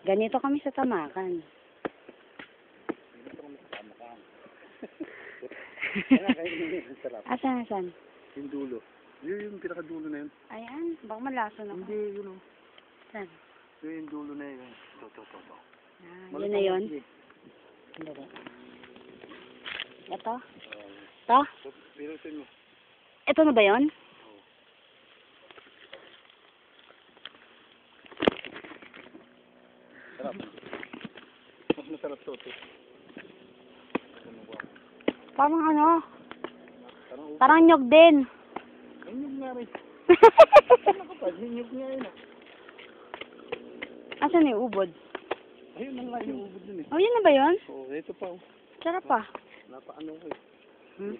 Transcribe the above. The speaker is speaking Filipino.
Ganito kami sa Tamakan. Ganito kami sa Tamakan. Kaya kayo yung sarap. Asan? Yung dulo. Yung pinakadulo na yun. Ayan, baka malason ako. Hindi, yun o. Saan? Yung dulo na yun. Ito. Yun na yun? Sandali. Ito? Ito? Pinutin mo. Ito na ba yun? Sarap. Mas masarap to. Parang ano? Parang nyog din. Ay, nyug nga rin. Nyug nga yun. Asan yung ubod? Ayun na nga yung ubod dun eh. Oh, yun na ba yun? Oo, ito pa. Sarap pa. Napaano ko eh. Hmm?